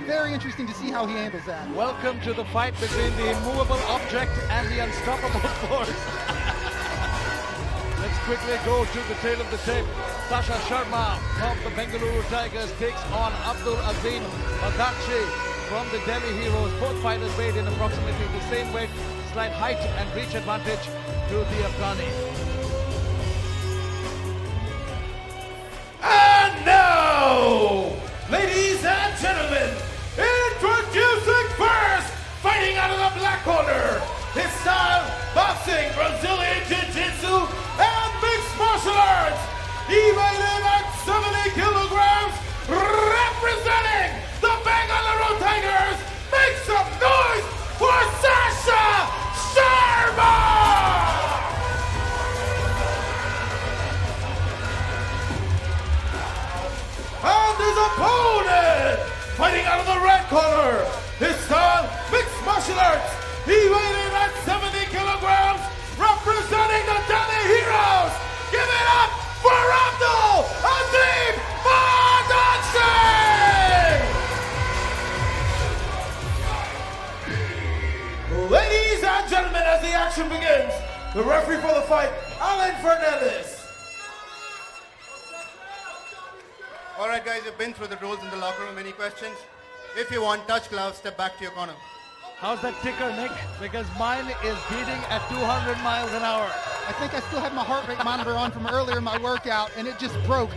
very interesting to see how he handles that. Welcome to the fight between the immovable object and the unstoppable force. Let's quickly go to the tail of the tape. Sascha Sharma from the Bengaluru Tigers takes on Abdul Azim Badakhshi from the Delhi Heroes. Both fighters weighed in approximately the same weight. Slight height and reach advantage to the Afghani. And now, ladies and gentlemen, introducing first, fighting out of the black corner, his style, boxing, Brazilian Jiu-Jitsu, and mixed martial arts. He weighed in at 70 kilograms, representing the Bengaluru Tigers. Make some noise for Sascha Sharma! And his opponent, fighting out of the red corner, his style, mixed martial arts. He weighed in at 70 kilograms, representing the Delhi Heroes. Give it up for Abdul Azim Badakhshi! Ladies and gentlemen, as the action begins, the referee for the fight, Alan Fernandez. All right, guys, you've been through the rules in the locker room. Any questions? If you want, touch gloves, step back to your corner. How's that ticker, Nick? Because mine is beating at 200 miles an hour. I think I still have my heart rate monitor on from earlier in my workout, and it just broke.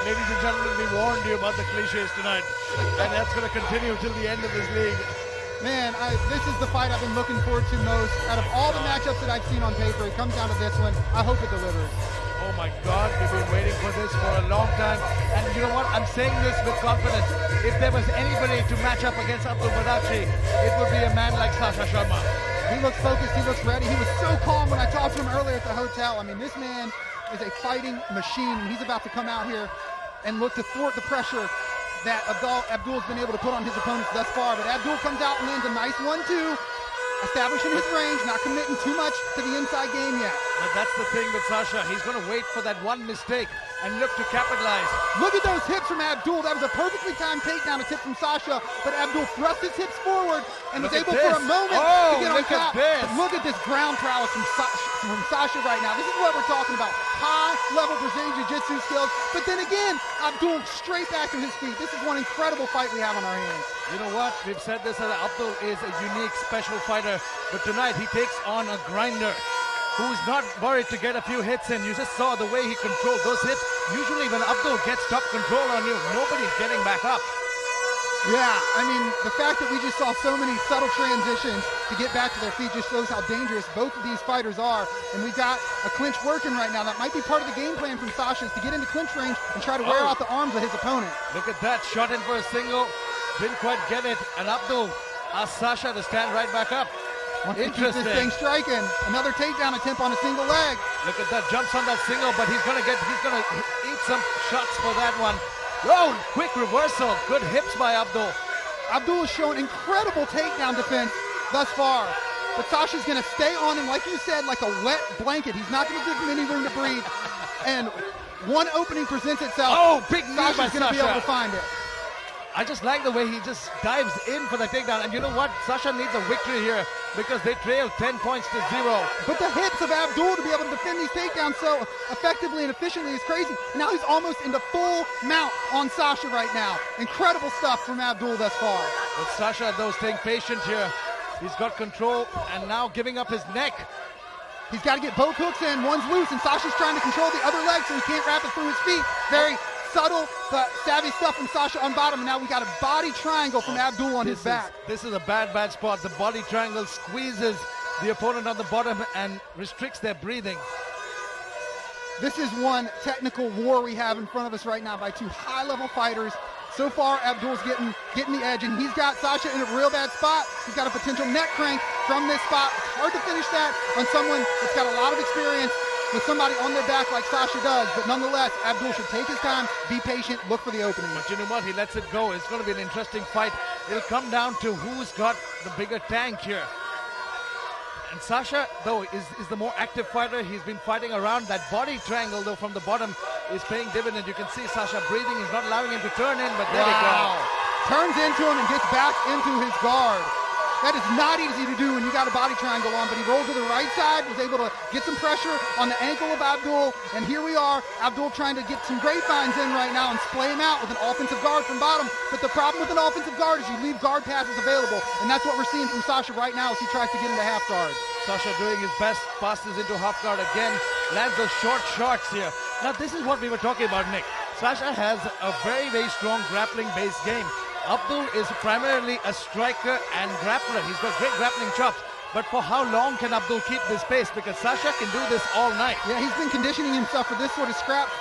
Ladies and gentlemen, we warned you about the cliches tonight, and that's going to continue till the end of this league. Man, this is the fight I've been looking forward to most. Out of all the matchups that I've seen on paper, it comes down to this one. I hope it delivers. Oh my God, we've been waiting for this for a long time. And you know what? I'm saying this with confidence. If there was anybody to match up against Abdul Badakhshi, it would be a man like Sascha Sharma. He looks focused, he looks ready. He was so calm when I talked to him earlier at the hotel. I mean, this man is a fighting machine, and he's about to come out here and look to thwart the pressure that Abdul's been able to put on his opponents thus far. But Abdul comes out and lands a nice 1-2. Establishing his range, not committing too much to the inside game yet. But that's the thing with Sascha. He's going to wait for that one mistake and look to capitalize. Look at those hips from Abdul. That was a perfectly timed takedown attempt from Sascha, but Abdul thrust his hips forward and was able for a moment to get on top. But look at this ground prowess from Sascha right now. This is what we're talking about. High-level Brazilian Jiu-Jitsu skills. But then again, Abdul straight back to his feet. This is one incredible fight we have on our hands. You know what? We've said this, that Abdul is a unique, special fighter. But tonight he takes on a grinder who's not worried to get a few hits in. You just saw the way he controlled those hits. Usually when Abdul gets top control on you, nobody's getting back up. Yeah, I mean, the fact that we just saw so many subtle transitions to get back to their feet just shows how dangerous both of these fighters are. And we've got a clinch working right now. That might be part of the game plan from Sascha, is to get into clinch range and try to wear out the arms of his opponent. Look at that, shot in for a single. Didn't quite get it. And Abdul asked Sascha to stand right back up. Wants to keep this thing striking. Another takedown attempt on a single leg. Look at that, jumps on that single, but he's gonna eat some shots for that one. Oh, quick reversal. Good hips by Abdul. Abdul has shown incredible takedown defense thus far. But Sascha's gonna stay on him, like you said, like a wet blanket. He's not gonna give him any room to breathe. And one opening presents itself. Oh, big knee by Sascha's gonna be able to find it. I just like the way he just dives in for the takedown. And you know what? Sascha needs a victory here because they trail 10 points to 0. But the hits of Abdul to be able to defend these takedowns so effectively and efficiently is crazy. Now he's almost into full mount on Sascha right now. Incredible stuff from Abdul thus far. But Sascha, though, staying patient here. He's got control and now giving up his neck. He's got to get both hooks in. One's loose, and Sascha's trying to control the other leg so he can't wrap it through his feet. Very subtle but savvy stuff from Sascha on bottom. And now we got a body triangle from Abdul on his back. This is a bad spot. The body triangle squeezes the opponent on the bottom and restricts their breathing. This is one technical war we have in front of us right now by two high-level fighters. So far, Abdul's getting the edge, and he's got Sascha in a real bad spot. He's got a potential neck crank from this spot. It's hard to finish that on someone that's got a lot of experience with somebody on their back like Sascha does, but nonetheless, Abdul should take his time, be patient, look for the opening. But you know what? He lets it go. It's going to be an interesting fight. It'll come down to who's got the bigger tank here. And Sascha, though, is the more active fighter. He's been fighting around that body triangle, though, from the bottom is paying dividend. You can see Sascha breathing. He's not allowing him to turn in, but there we go. Turns into him and gets back into his guard. That is not easy to do when you got a body triangle on, but he rolled to the right side, was able to get some pressure on the ankle of Abdul, and here we are, Abdul trying to get some grapevines in right now and splay him out with an offensive guard from bottom. But the problem with an offensive guard is you leave guard passes available, and that's what we're seeing from Sascha right now as he tries to get into half guard. Sascha doing his best, passes into half guard again, lands those short shots here. Now this is what we were talking about, Nick. Sascha has a very, very strong grappling-based game. Abdul is primarily a striker and grappler. He's got great grappling chops. But for how long can Abdul keep this pace? Because Sascha can do this all night. Yeah, he's been conditioning himself for this sort of scrap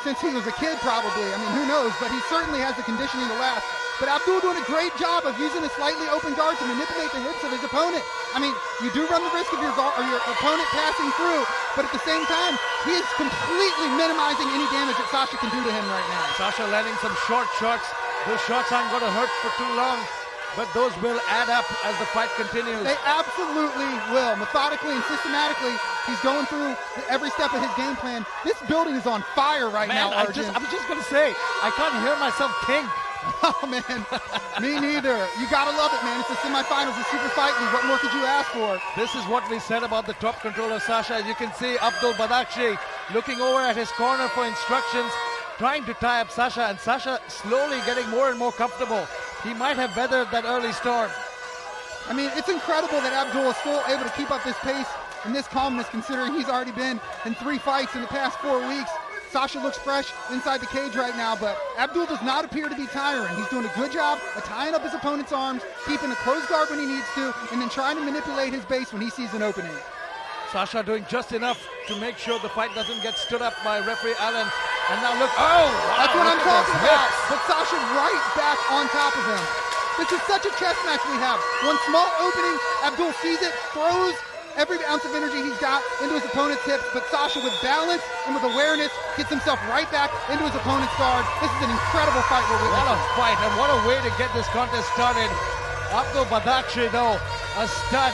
since he was a kid, probably. I mean, who knows? But he certainly has the conditioning to last. But Abdul doing a great job of using a slightly open guard to manipulate the hips of his opponent. I mean, you do run the risk of your opponent passing through, but at the same time, he is completely minimizing any damage that Sascha can do to him right now. Sascha landing some short shots. Those shots aren't going to hurt for too long, but those will add up as the fight continues. They absolutely will. Methodically and systematically, he's going through every step of his game plan. This building is on fire right now, Arjun. I was just going to say, I can't hear myself think. Oh, man. Me neither. You got to love it, man. It's the semifinals of Super Fight League. What more could you ask for? This is what we said about the top control of Sascha. As you can see, Abdul Badakhshi looking over at his corner for instructions, trying to tie up Sascha, and Sascha slowly getting more and more comfortable. He might have weathered that early storm. I mean, it's incredible that Abdul is still able to keep up this pace and this calmness, considering he's already been in 3 fights in the past 4 weeks. Sascha looks fresh inside the cage right now, but Abdul does not appear to be tiring. He's doing a good job of tying up his opponent's arms, keeping a closed guard when he needs to, and then trying to manipulate his base when he sees an opening. Sascha doing just enough to make sure the fight doesn't get stood up by referee Allen. And now look, that's what I'm talking about. But Sascha right back on top of him. This is such a chess match we have. One small opening, Abdul sees it, throws every ounce of energy he's got into his opponent's hips, but Sascha with balance and with awareness gets himself right back into his opponent's guard. This is an incredible fight we're witnessing. What a fight, and what a way to get this contest started. Abdul Badakhshi, though, a stud.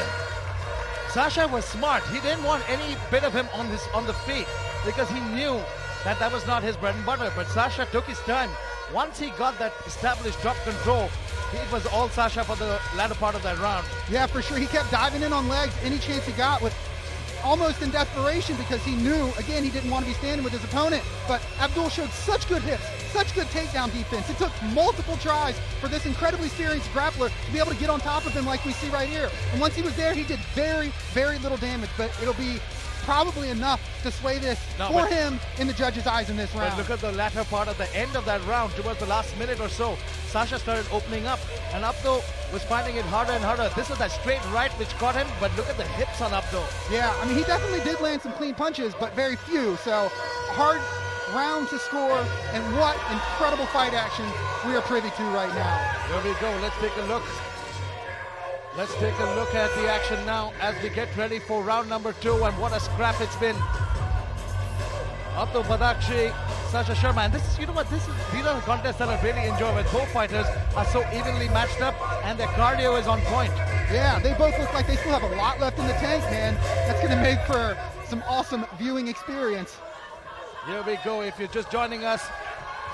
Sascha was smart. He didn't want any bit of him on the feet because he knew that was not his bread and butter. But Sascha took his time. Once he got that established drop control, it was all Sascha for the latter part of that round. Yeah, for sure. He kept diving in on legs any chance he got, with almost in desperation, because he knew, again, he didn't want to be standing with his opponent. But Abdul showed such good hips, such good takedown defense. It took multiple tries for this incredibly experienced grappler to be able to get on top of him like we see right here. And once he was there, he did very, very little damage, but it'll be probably enough to sway this for him in the judges' eyes in this round. But look at the latter part of the end of that round, towards the last minute or so. Sascha started opening up, and Abdul was finding it harder and harder. This is that straight right which caught him, but look at the hips on Abdul. Yeah, I mean, he definitely did land some clean punches, but very few. So, hard round to score, and what incredible fight action we are privy to right now. There we go. Let's take a look. Let's take a look at the action now as we get ready for round number 2, and what a scrap it's been. Abdul Badakhshi, Sascha Sharma, and this is, you know what, these are the contests that I really enjoy, when both fighters are so evenly matched up and their cardio is on point. Yeah, they both look like they still have a lot left in the tank, man. That's going to make for some awesome viewing experience. Here we go. If you're just joining us,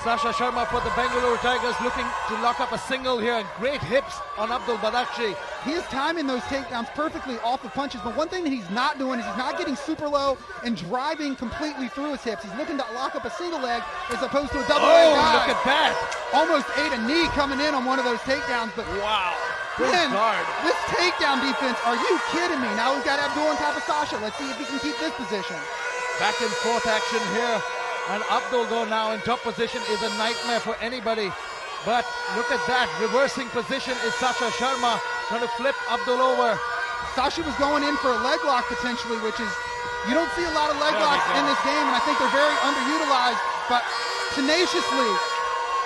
Sascha Sharma for the Bengaluru Tigers looking to lock up a single here. Great hips on Abdul Badakhshi. He is timing those takedowns perfectly off the punches, but one thing that he's not doing is he's not getting super low and driving completely through his hips. He's looking to lock up a single leg as opposed to a double leg dive. Look at that. Almost ate a knee coming in on one of those takedowns, but wow. Man, guard. This takedown defense, are you kidding me? Now we've got Abdul on top of Sascha. Let's see if he can keep this position. Back and forth action here. And Abdul, though, now in top position is a nightmare for anybody. But look at that, reversing position is Sascha Sharma, trying to flip Abdul over. Sascha was going in for a leg lock potentially, which is, you don't see a lot of leg locks in this game, and I think they're very underutilized, but tenaciously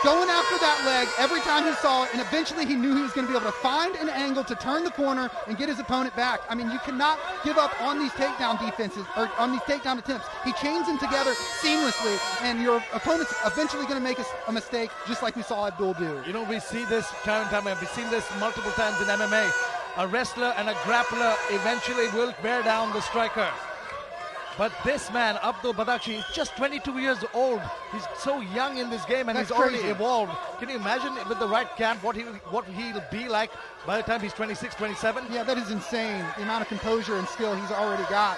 going after that leg every time he saw it, and eventually he knew he was going to be able to find an angle to turn the corner and get his opponent back. I mean, you cannot give up on these takedown defenses, or on these takedown attempts. He chains them together seamlessly, and your opponent's eventually going to make a mistake, just like we saw Abdul do. You know, we see this time and time, and we've seen this multiple times in MMA. a wrestler and a grappler eventually will bear down the striker. But this man, Abdul Badakhshi, is just 22 years old. He's so young in this game, and That's he's already crazy. evolved. Can you imagine with the right camp what he'll be like by the time he's 26, 27? Yeah, that is insane, the amount of composure and skill he's already got.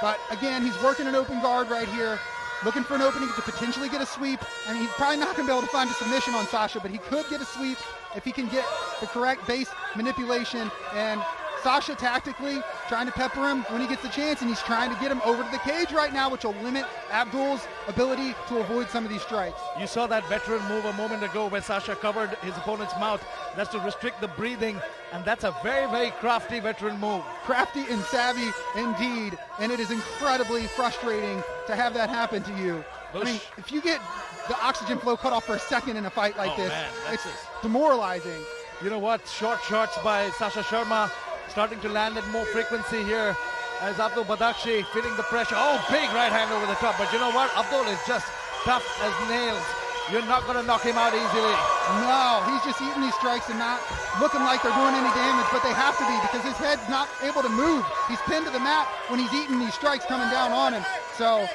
But again, he's working an open guard right here, looking for an opening to potentially get a sweep. I mean, he's probably not going to be able to find a submission on Sascha, but he could get a sweep if he can get the correct base manipulation. And Sascha tactically trying to pepper him when he gets the chance, and he's trying to get him over to the cage right now, which will limit Abdul's ability to avoid some of these strikes. You saw that veteran move a moment ago where Sascha covered his opponent's mouth. That's to restrict the breathing, and that's a very, very crafty veteran move. Crafty and savvy indeed, and it is incredibly frustrating to have that happen to you. I mean, if you get the oxygen flow cut off for a second in a fight like this, man, it's demoralizing. You know what? Short shots by Sascha Sharma starting to land at more frequency here as Abdul Badakhshi feeling the pressure. Oh, big right hand over the top. But you know what? Abdul is just tough as nails. You're not going to knock him out easily. No, he's just eating these strikes and not looking like they're doing any damage, but they have to be because his head's not able to move. He's pinned to the mat when he's eating these strikes coming down on him. So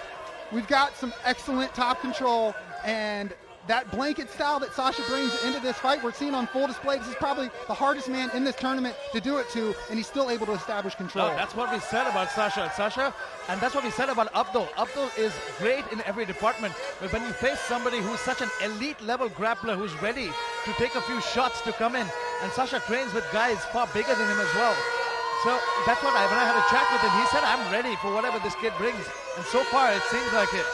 we've got some excellent top control, and that blanket style that Sascha brings into this fight, we're seeing on full display. This is probably the hardest man in this tournament to do it to, and he's still able to establish control. No, that's what we said about Sascha, and that's what we said about Abdul. Abdul is great in every department, but when you face somebody who's such an elite level grappler who's ready to take a few shots to come in, and Sascha trains with guys far bigger than him as well. So that's what when I had a chat with him, he said, I'm ready for whatever this kid brings, and so far it seems like it.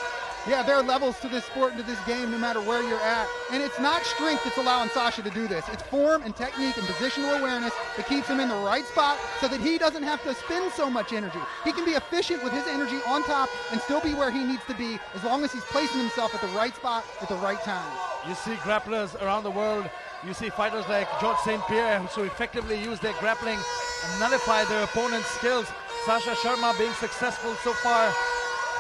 Yeah, there are levels to this sport and to this game no matter where you're at. And it's not strength that's allowing Sascha to do this. It's form and technique and positional awareness that keeps him in the right spot so that he doesn't have to spend so much energy. He can be efficient with his energy on top and still be where he needs to be as long as he's placing himself at the right spot at the right time. You see grapplers around the world. You see fighters like George St. Pierre who so effectively use their grappling and nullify their opponent's skills. Sascha Sharma being successful so far,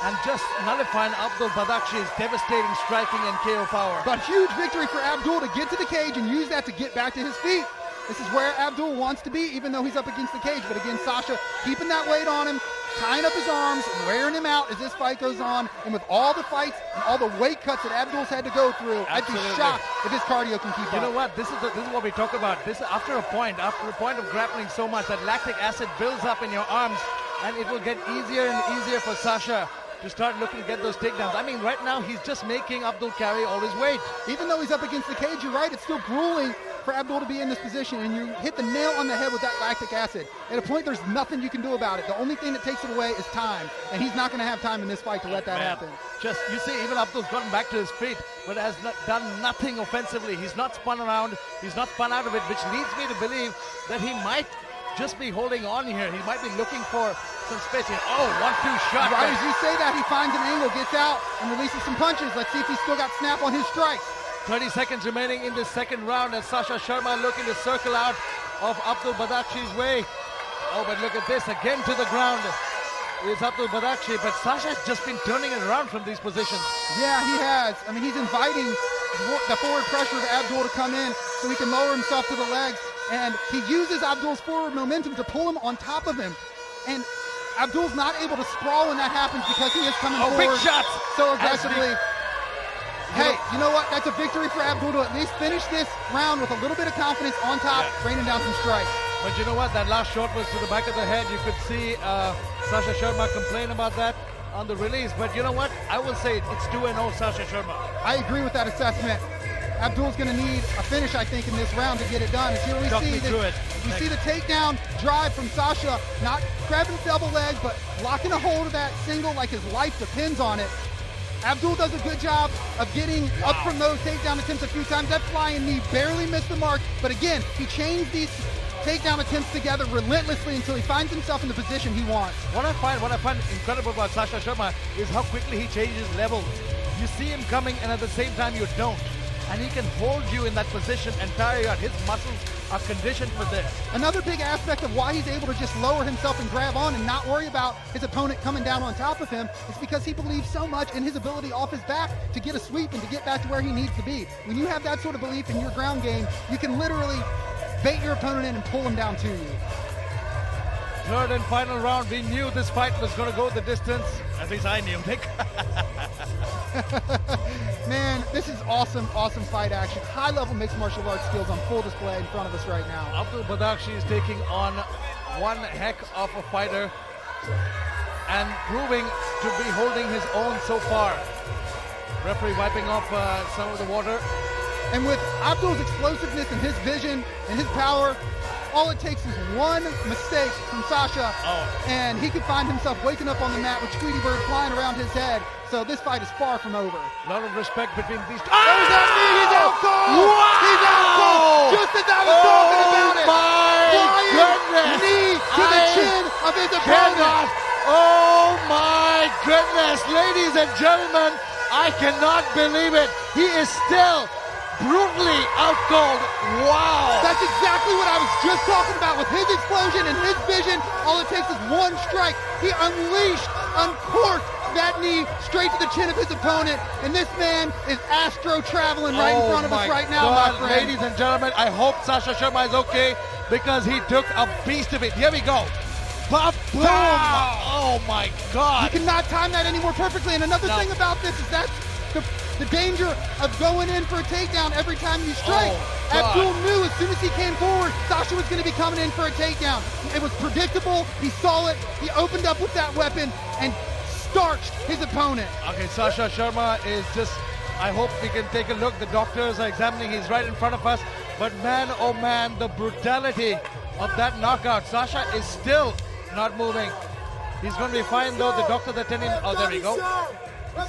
and just nullifying Abdul Badakhshi's devastating striking and KO power. But huge victory for Abdul to get to the cage and use that to get back to his feet. This is where Abdul wants to be, even though he's up against the cage. But again, Sascha keeping that weight on him, tying up his arms, wearing him out as this fight goes on. And with all the fights and all the weight cuts that Abdul's had to go through, Absolutely. I'd be shocked if his cardio can keep up. You know what? This is what we talk about. This after a point of grappling so much, that lactic acid builds up in your arms, and it will get easier and easier for Sascha to start looking to get those takedowns. I mean, right now, he's just making Abdul carry all his weight. Even though he's up against the cage, you're right, it's still grueling for Abdul to be in this position, and you hit the nail on the head with that lactic acid. At a point, there's nothing you can do about it. The only thing that takes it away is time, and he's not going to have time in this fight to let that happen. Just, you see, even Abdul's gotten back to his feet, but has done nothing offensively. He's not spun around, he's not spun out of it, which leads me to believe that he might just be holding on here. He might be looking for some space here. Oh, 1-2 shot. Right as you say that, he finds an angle, gets out, and releases some punches. Let's see if he's still got snap on his strikes. 30 seconds remaining in the second round as Sascha Sharma looking to circle out of Abdul Badakhshi's way. Oh, but look at this, again to the ground is Abdul Badakhshi, but Sasha's just been turning it around from these positions. Yeah, he has. I mean, he's inviting the forward pressure of Abdul to come in so he can lower himself to the legs, and he uses Abdul's forward momentum to pull him on top of him. And Abdul's not able to sprawl when that happens because he is coming forward big shots so aggressively. Hey, you know what? That's a victory for Abdul to at least finish this round with a little bit of confidence on top, raining down some strikes. But you know what? That last shot was to the back of the head. You could see Sascha Sharma complain about that on the release. But you know what? I will say it's 2-0 Sascha Sharma. I agree with that assessment. Abdul's going to need a finish, I think, in this round to get it done. As here we see the takedown drive from Sascha, not grabbing double leg, but locking a hold of that single like his life depends on it. Abdul does a good job of getting up from those takedown attempts a few times. That flying knee barely missed the mark, but again, he chains these takedown attempts together relentlessly until he finds himself in the position he wants. What I find incredible about Sascha Sharma is how quickly he changes levels. You see him coming, and at the same time you don't. And he can hold you in that position and tire you out. His muscles are conditioned for this. Another big aspect of why he's able to just lower himself and grab on and not worry about his opponent coming down on top of him is because he believes so much in his ability off his back to get a sweep and to get back to where he needs to be. When you have that sort of belief in your ground game, you can literally bait your opponent in and pull him down to you. third and final round. We knew this fight was going to go the distance. At least I knew, Nick. Man, this is awesome, awesome fight action. High-level mixed martial arts skills on full display in front of us right now. Abdul Badakhshi is taking on one heck of a fighter and proving to be holding his own so far. Referee wiping off some of the water. And with Abdul's explosiveness and his vision and his power, all it takes is one mistake from Sascha, and he could find himself waking up on the mat with Tweety Bird flying around his head. So this fight is far from over. A lot of respect between these two. There's that knee! He's out cold! Wow! He's out cold! Just as I was talking about it! My goodness! Knee to the chin of his opponent! Oh my goodness! Ladies and gentlemen, I cannot believe it. He is still brutally outcold. Wow! That's exactly what I was just talking about. With his explosion and his vision, all it takes is one strike. He uncorked that knee straight to the chin of his opponent, and this man is astro traveling right in front of us right now, my friend. Ladies and gentlemen, I hope Sascha Sharma is okay because he took a beast of it. Here we go. Boom! Oh my God! You cannot time that anymore perfectly. And another thing about this is that's the danger of going in for a takedown every time you strike. Abdul knew as soon as he came forward, Sascha was going to be coming in for a takedown. It was predictable. He saw it. He opened up with that weapon and starched his opponent. Okay, Sascha Sharma is just, I hope we can take a look. The doctors are examining. He's right in front of us. But man, oh man, the brutality of that knockout. Sascha is still not moving. He's going to be fine though. The doctors are telling, oh, there we go.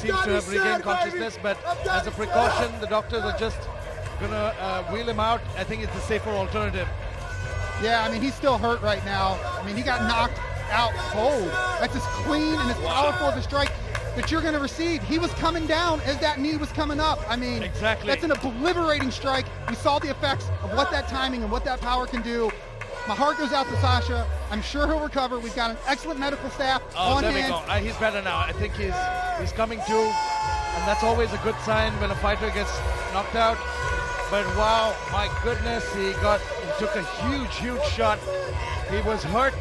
He seems to have regained consciousness, but as a precaution, the doctors are just gonna wheel him out. I think it's the safer alternative. Yeah, I mean, he's still hurt right now. I mean, he got knocked out cold. That's as clean and as powerful of a strike that you're going to receive. He was coming down as that knee was coming up. I mean, exactly. That's an obliterating strike. We saw the effects of what that timing and what that power can do. My heart goes out to Sascha. I'm sure he'll recover. We've got an excellent medical staff on hand. There we go. He's better now. I think he's coming to, and that's always a good sign when a fighter gets knocked out. But wow, my goodness, he took a huge shot. He was hurt.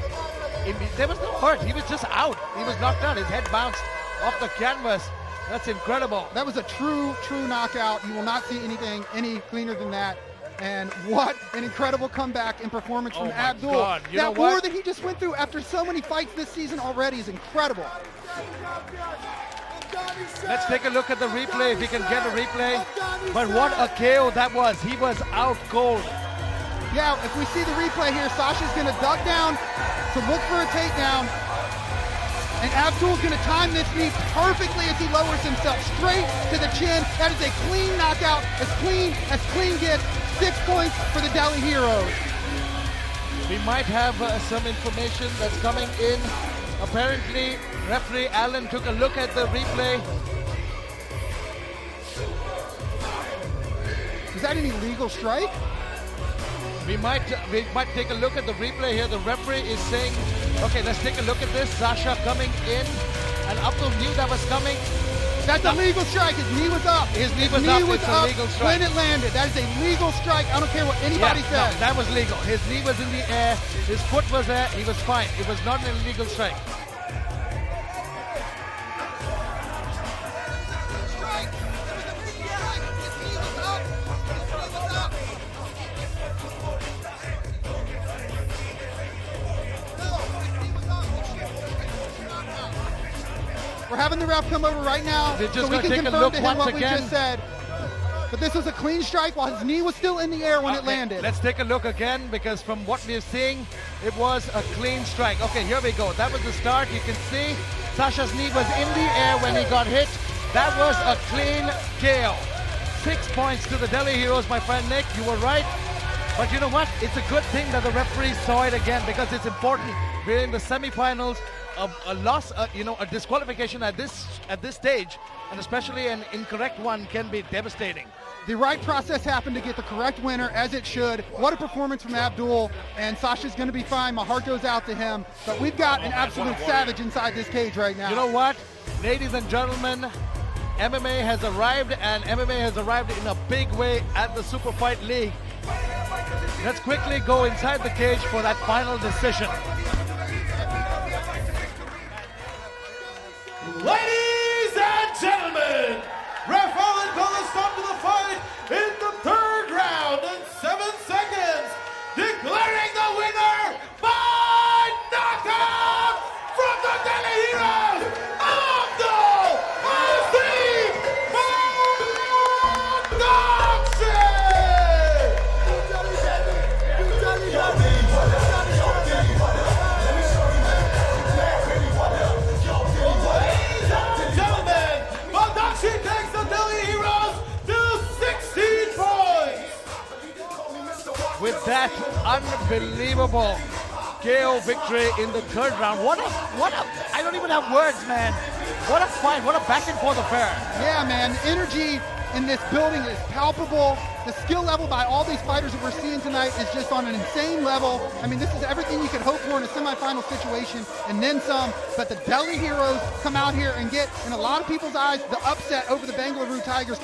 There was no hurt. He was just out. He was knocked out. His head bounced off the canvas. That's incredible. That was a true knockout. You will not see anything any cleaner than that. And what an incredible comeback and performance from Abdul. God. That war that he just went through after so many fights this season already is incredible. Let's take a look at the replay if we can get a replay. But what a KO that was. He was out cold. Yeah, if we see the replay here, Sascha's going to duck down to look for a takedown. And Abdul's going to time this knee perfectly as he lowers himself straight to the chin. That is a clean knockout, as clean gets. 6 points for the Delhi Heroes. We might have some information that's coming in. Apparently, referee Allen took a look at the replay. Is that an illegal strike? We might take a look at the replay here. The referee is saying, okay, let's take a look at this. Sascha coming in, and Abdul knew that was coming. That's a legal strike. His knee was up. His knee was up. It's a legal strike. When it landed. That is a legal strike. I don't care what anybody says. No, that was legal. His knee was in the air. His foot was there. He was fine. It was not an illegal strike. We're having the ref come over right now so we can confirm to him what we just said. But this was a clean strike while his knee was still in the air when it landed. Let's take a look again, because from what we're seeing, it was a clean strike. Okay, here we go. That was the start. You can see Sascha's knee was in the air when he got hit. That was a clean KO. 6 points to the Delhi Heroes, my friend Nick. You were right. But you know what? It's a good thing that the referee saw it again, because it's important. We're in the semifinals. A loss, a disqualification at this stage, and especially an incorrect one, can be devastating. The right process happened to get the correct winner, as it should. What a performance from Abdul, and Sascha's going to be fine. My heart goes out to him. But we've got an absolute savage inside this cage right now. You know what? Ladies and gentlemen, MMA has arrived, and MMA has arrived in a big way at the Super Fight League. Let's quickly go inside the cage for that final decision. that unbelievable KO victory in the third round. I don't even have words, man. What a fight, what a back and forth affair. Yeah, man, the energy in this building is palpable. The skill level by all these fighters that we're seeing tonight is just on an insane level. I mean, this is everything you could hope for in a semifinal situation and then some. But the Delhi Heroes come out here and get, in a lot of people's eyes, the upset over the Bengaluru Tigers.